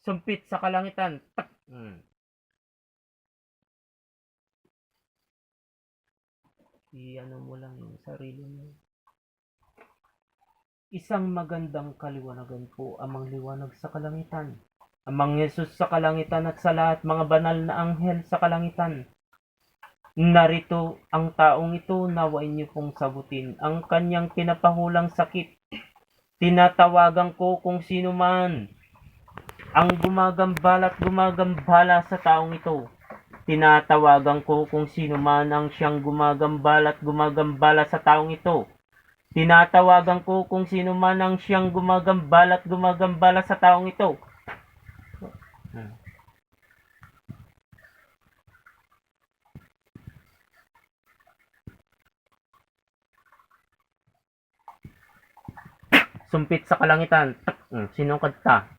Sumpit sa kalangitan. Tak. I-ano mo lang yung sarili mo. Isang magandang kaliwanagan po amang liwanag sa kalangitan. Amang Yesus sa kalangitan at sa lahat mga banal na anghel sa kalangitan. Narito ang taong ito, nawain niyo pong sagutin ang kanyang pinapahulang sakit. Tinatawagan ko kung sino man ang gumagambala at gumagambala sa taong ito. Tinatawagan ko kung sino man ang siyang gumagambala at gumagambala sa taong ito. Tinatawagan ko kung sino man ang siyang gumagambala at gumagambala sa taong ito. Sumpit sa kalangitan. Sinong kanta?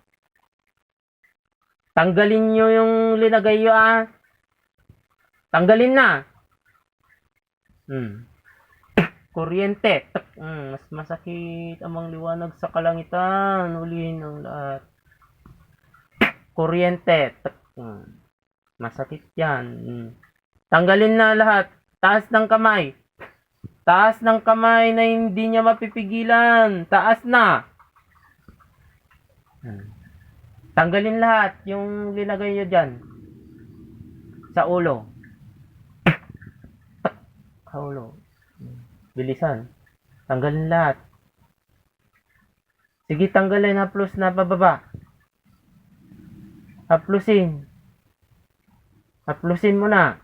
Tanggalin nyo yung linagay nyo Tanggalin na. Kuryente. Mas masakit amang liwanag sa kalangitan. Ulihin ang lahat. Kuryente. Masakit yan. Tanggalin na lahat. Taas ng kamay. Taas ng kamay na hindi niya mapipigilan. Taas na. Tanggalin lahat yung linagay nyo dyan. Sa ulo. Sa ulo. Bilisan. Tanggalin lahat. Sige, tanggalin. Haplos na pababa. Haplusin. Haplusin mo na.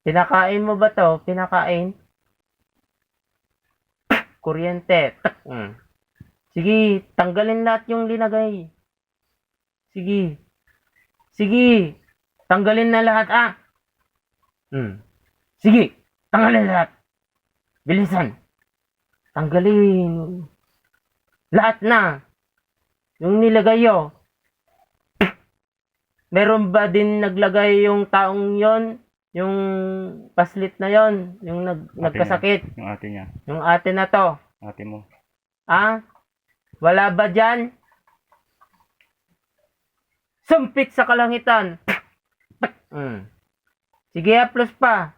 Pinakain mo ba to? Pinakain? Kuryente. Sige, tanggalin lahat yung linagay. Sige. Sige. Tanggalin na lahat Sige. Tanggalin lahat. Bilisan. Tanggalin. Lahat na. Yung nilagay yo. Meron ba din naglagay yung taong yon? Yung paslit na yon? Yung nagkasakit? Yung ate niya. Yung ate na to? Ate mo. Wala ba dyan? Sumpit sa kalangitan. Sige, haplos pa.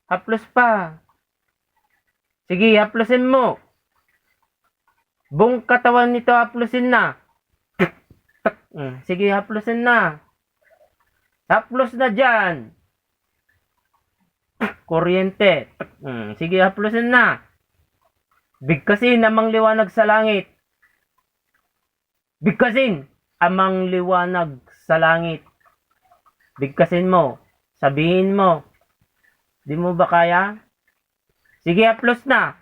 Haplos pa. Sige, haplosin mo. Buong katawan nito haplosin na. Sige, haplosin na. Haplos na dyan. Kuryente. Sige, haplosin na. Bigkasin amang liwanag sa langit. Bigkasin amang liwanag sa langit. Bigkasin mo. Sabihin mo. Di mo ba kaya? Sige, haplos na.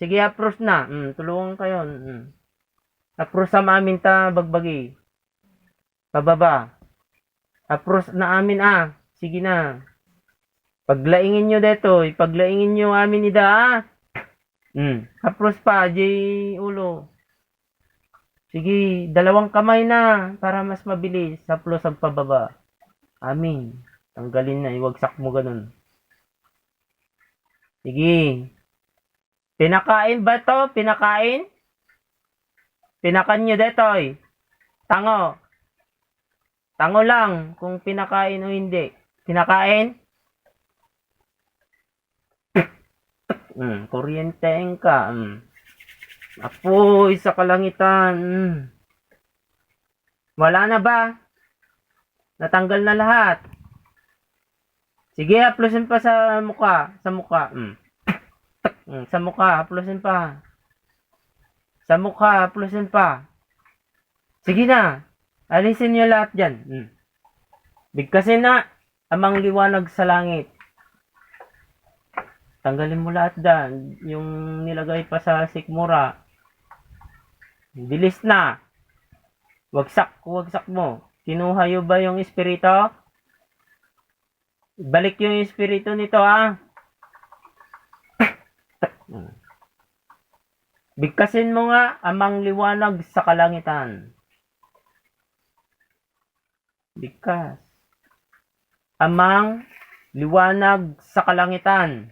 Sige, haplos na. Tulungan kayo. Haplos sa amin ta bagbagi. Pababa. Haplos na amin Sige na. Paglaingin nyo dito. Paglaingin nyo amin ida Haplos pa, ulo. Sige, 2 kamay na para mas mabilis. Haplos ang pababa. Amin. Tanggalin na, iwagsak mo ganun. Sige. Pinakain ba to? Pinakain? Pinakan nyo dito. Tango. Tango lang kung pinakain o hindi. Pinakain? Kuryenteng ka. Apoy sa kalangitan. Wala na ba? Natanggal na lahat. Sige, haplosin pa sa mukha. Sa mukha. Sa mukha, haplosin pa. Sa mukha, haplosin pa. Sige na. Alisin nyo lahat dyan. Bigkasin na amang liwanag sa langit. Tanggalin mo lahat dyan. Yung nilagay pa sa sikmura. Bilis na. Wagsak mo. Kinuha nyo ba yung espiritu? Balik yung espiritu nito Bigkasin mo nga amang liwanag sa kalangitan. Bigkas. Amang liwanag sa kalangitan.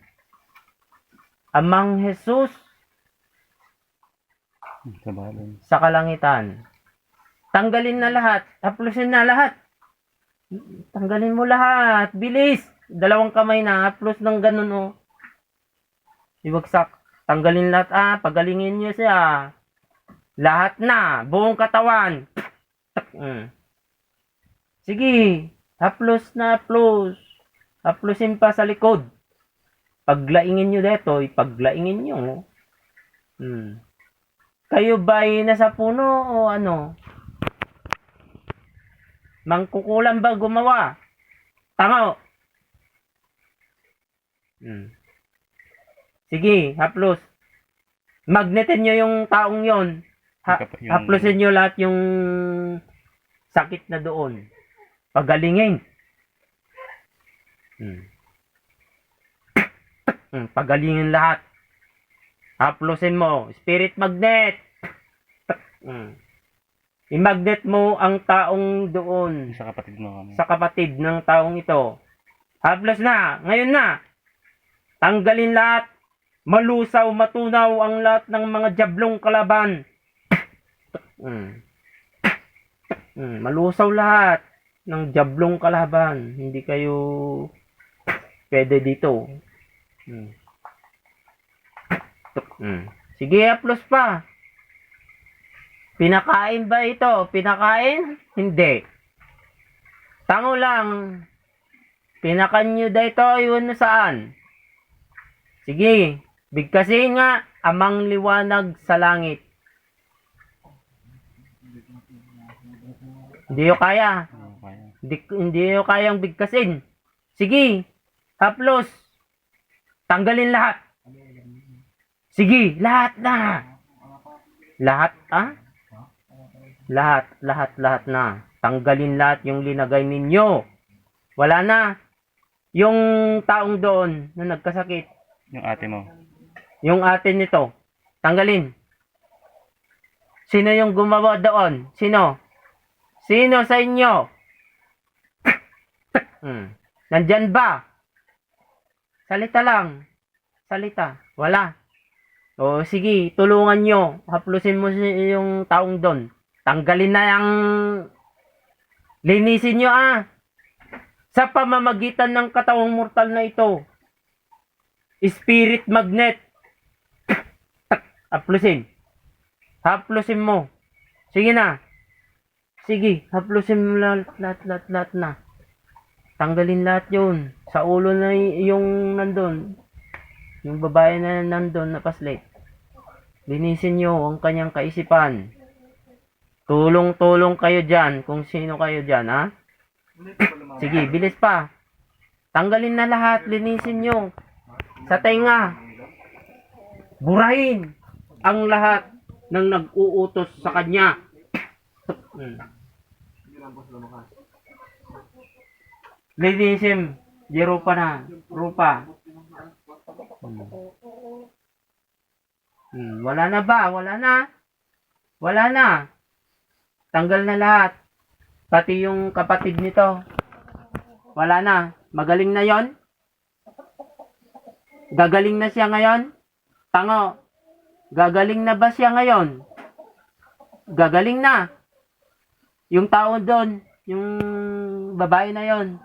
Amang Jesus Sa balon. sa kalangitan. Tanggalin na lahat. Haplusin na lahat. Tanggalin mo lahat. Bilis. Dalawang kamay na. Haplos ng ganun, oh. Iwagsak. Tanggalin lahat, ah. Pagalingin nyo siya. Lahat na. Buong katawan. Sige. Haplos na haplos. Haplosin pa sa likod. Paglaingin nyo dito, ipaglaingin nyo. Kayo ba'y nasa puno o ano? Mangkukulam ba gumawa? Tama. Sige, haplos. Magnetin nyo yung taong yon. Haplosin nyo lahat yung sakit na doon. Pagalingin. Pagalingin lahat. Haplosin mo. Spirit magnet. I-magnet mo ang taong doon. Sa kapatid mo. Sa kapatid ng taong ito. Haplos na. Ngayon na. Tanggalin lahat. Malusaw, matunaw ang lahat ng mga jablong kalaban. Malusaw lahat ng jablong kalaban. Hindi kayo pwede dito. Sige, haplos pa. Pinakain ba ito? Pinakain? Hindi. Tango lang. Pinakan nyo dito, yun saan? Sige, bigkasin nga, amang liwanag sa langit. Hindi nyo kaya. Hindi nyo kayang bigkasin. Sige, haplos. Tanggalin lahat. Sige, lahat na. Lahat, ah? Lahat na. Tanggalin lahat yung linagay ninyo. Wala na. Yung taong doon na nagkasakit. Yung ate mo. Yung ate nito. Tanggalin. Sino yung gumawa doon? Sino? Sino sa inyo? Nandyan ba? Salita lang. Salita. Wala. O sige, tulungan nyo. Haplusin mo yung taong doon. Tanggalin na yung linisin nyo, ah. Sa pamamagitan ng katawang mortal na ito. Spirit magnet. Haplusin. Haplusin mo. Sige na. Sige, haplusin mo lahat na. Tanggalin lahat yun. Sa ulo na yung nandun. Yung babae na nandun na paslit. Linisin nyo ang kanyang kaisipan. Tulong-tulong kayo dyan kung sino kayo dyan, ha? Sige, bilis pa. Tanggalin na lahat, linisin nyo. Sa tenga. Burahin ang lahat ng nag-uutos sa kanya. Linisin. Rupa na. Rupa. Wala na ba? Wala na. Wala na. Tanggal na lahat. Pati yung kapatid nito. Wala na. Magaling na yon. Gagaling na siya ngayon? Tango. Gagaling na ba siya ngayon? Gagaling na. Yung tao doon, yung babae na yon.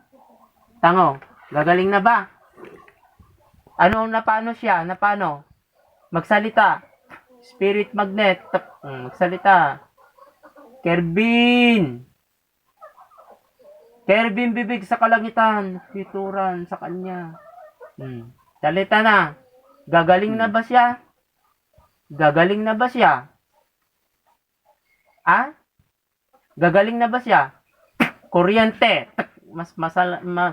Tango. Gagaling na ba? Ano, napano siya? Napano? Magsalita. Spirit magnet. Magsalita. Kerbin. Kerbin bibig sa kalangitan. Fituran sa kanya. Salita na. Gagaling na ba siya? Gagaling na ba siya? Ah? Gagaling na ba siya? Kuryente. Mas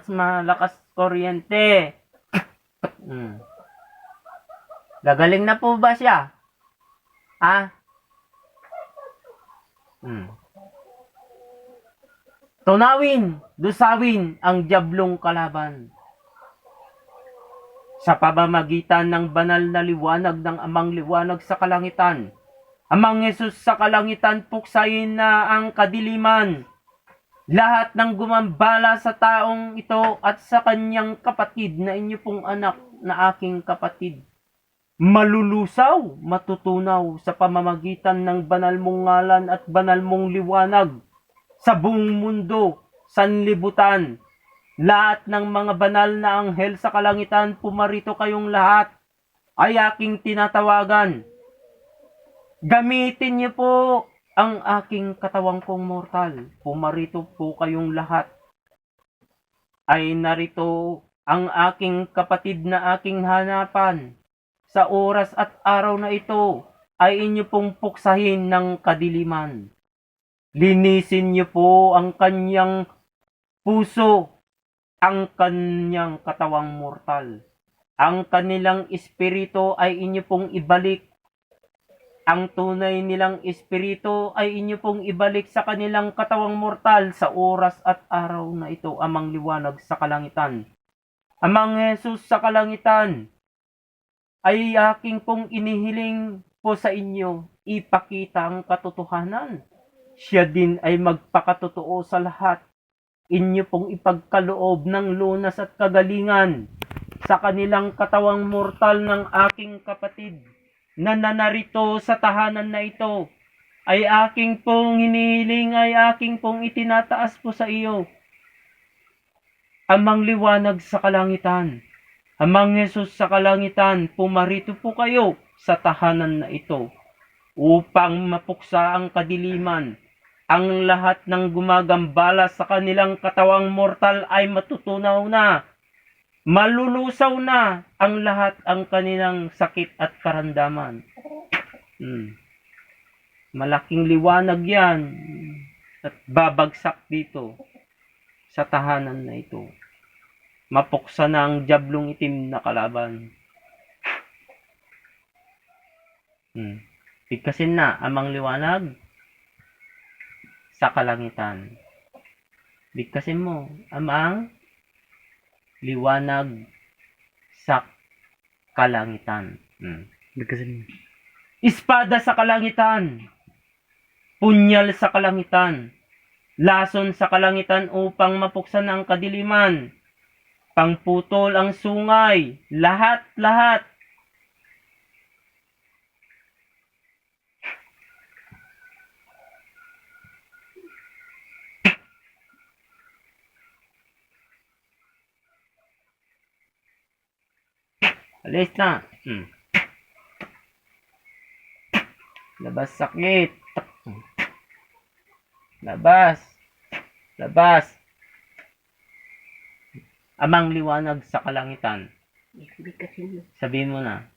malakas kuryente. Gagaling na po ba siya? Ah? Tunawin, dusawin ang diablong kalaban. Sa pamamagitan ng banal na liwanag ng amang liwanag sa kalangitan. Amang Yesus sa kalangitan, puksayin na ang kadiliman. Lahat ng gumambala sa taong ito at sa kanyang kapatid na inyo pong anak na aking kapatid. malulusaw, matutunaw sa pamamagitan ng banal mong ngalan at banal mong liwanag sa buong mundo, sanlibutan. Lahat ng mga banal na anghel sa kalangitan, pumarito kayong lahat ay aking tinatawagan. Gamitin niyo po ang aking katawang kong mortal. Pumarito po kayong lahat. Ay narito ang aking kapatid na aking hanapan. Sa oras at araw na ito ay inyo pong puksahin ng kadiliman. Linisin niyo po ang kanyang puso, ang kanyang katawang mortal. Ang kanilang espiritu ay inyo pong ibalik. Ang tunay nilang espiritu ay inyo pong ibalik sa kanilang katawang mortal sa oras at araw na ito, Amang liwanag sa kalangitan. Amang Jesus sa kalangitan, ay aking pong inihiling po sa inyo, ipakita ang katotohanan. Siya din ay magpakatotoo sa lahat. Inyo pong ipagkaloob ng lunas at kagalingan sa kanilang katawang mortal ng aking kapatid na nanarito sa tahanan na ito. Ay aking pong hinihiling, ay aking pong itinataas po sa iyo. Amang liwanag sa kalangitan, Amang Jesus sa kalangitan, pumarito po kayo sa tahanan na ito upang mapuksa ang kadiliman. Ang lahat ng gumagambala sa kanilang katawang mortal ay matutunaw na. Malulusaw na ang lahat ang kanilang sakit at karamdaman. Malaking liwanag yan at babagsak dito sa tahanan na ito. Mapuksa na ang diablong itim na kalaban. Bigkasin na amang liwanag sa kalangitan. Bigkasin mo amang liwanag sa kalangitan. Bigkasin mo. Espada sa kalangitan. Punyal sa kalangitan. Lason sa kalangitan upang mapuksan ang kadiliman. Pangputol ang sungay. Lahat. Alis na. Labas sakit. Labas. Amang liwanag sa kalangitan. Sabihin mo na.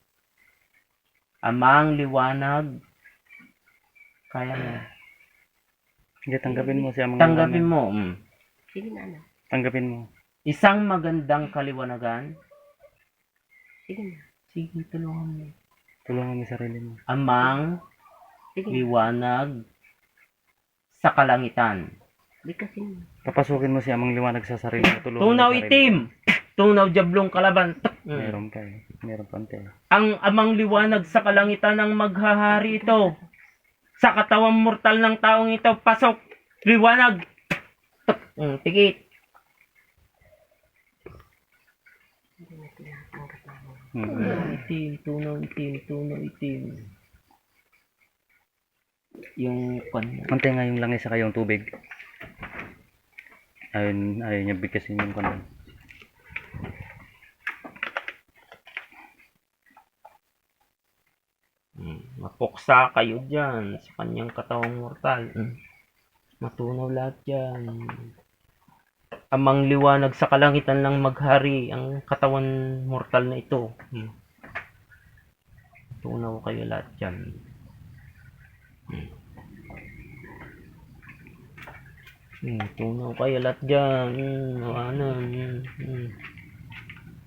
Amang liwanag. Kaya mo. Hindi, tanggapin mo siya. Tanggapin mo. Sige na, anak. Tanggapin mo. Isang magandang kaliwanagan. Sige na. Sige, tulungan mo. Tulungan mo yung sarili mo. Amang Sige na. liwanag sa kalangitan. Bigkasin mo. Papasukin mo siya amang liwanag sa sarili mo. Tulungan mo Tunaw yung sarili itim. mo. Tunaw diablong kalaban. Meron pa eh. Meron pa ante. Ang amang liwanag sa kalangitan ang maghahari ito. Sa katawang mortal ng taong ito, pasok. Liwanag. Tikit. Hindi na tinatanggap namin. Tunaw itim. Yung kanya. Ante nga yung langis sa yung tubig. Ayun niya bigkasin yung kanon. Mapuksa kayo dyan sa kanyang katawang mortal. Matunaw lahat dyan. Amang liwanag sa kalangitan lang maghari ang katawan mortal na ito. Tunaw kayo lahat dyan. Tunaw kayo lahat dyan.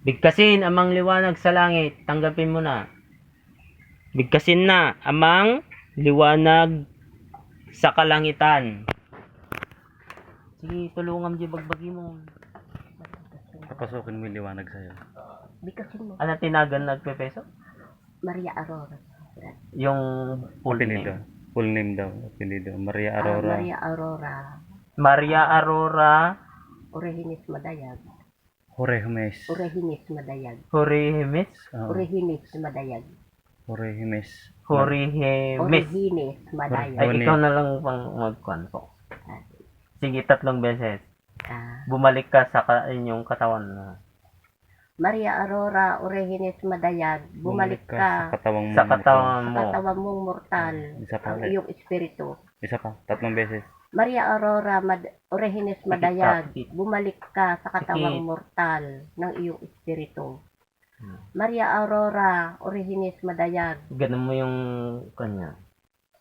Bigkasin amang liwanag sa langit. Tanggapin mo na. Bigkasin na amang liwanag sa kalangitan. Sige, tulungan mo bagbagi mo. Papasukin mo yung liwanag sa'yo. Bigkasin mo. Ano tinagan nagpepeso? Maria Aurora. Yung full Apelido. name. Full name daw. Apelido. Maria Aurora. Maria Aurora. Maria Aurora Orehinis Madayag. Jorge Jimenez. Orehinis Madayag. Jorge Jimenez. Oo. Orehinis Madayag. Orehimes. Horihemes. Orihines Ay, Madayag. ikaw na lang pang magkuhan po. Sige, 3 beses. Ah, Bumalik ka sa inyong katawan na. Maria Aurora Orihines Madayag, bumalik ka sa katawang Sa mo. katawan sa mo. katawan mong mortal, Isa pa ang ulit. iyong espiritu. Isa pa. 3 beses. Maria Aurora Orihines Madayag, Sakit. bumalik ka sa katawang Sakit. mortal ng iyong espiritu. Hmm. Maria Aurora Orihines Madayag, Ganun mo yung kanya.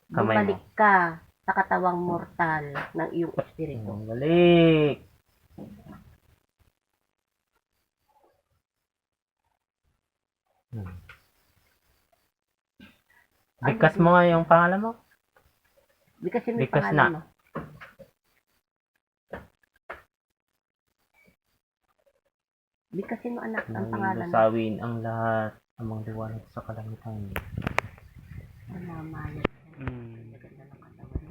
Kamay mo. bumalik ka sa katawang mortal ng iyong espiritu. Balik. Hmm. Bigkas mo nga yung pangalan mo. Bigkasin mo yung Bikas pangalan na. mo. Bigkasin mo anak ang pangalan mo. Lusawin ang lahat ng mga liwanag sa kalangitan. Namamayan. Mm.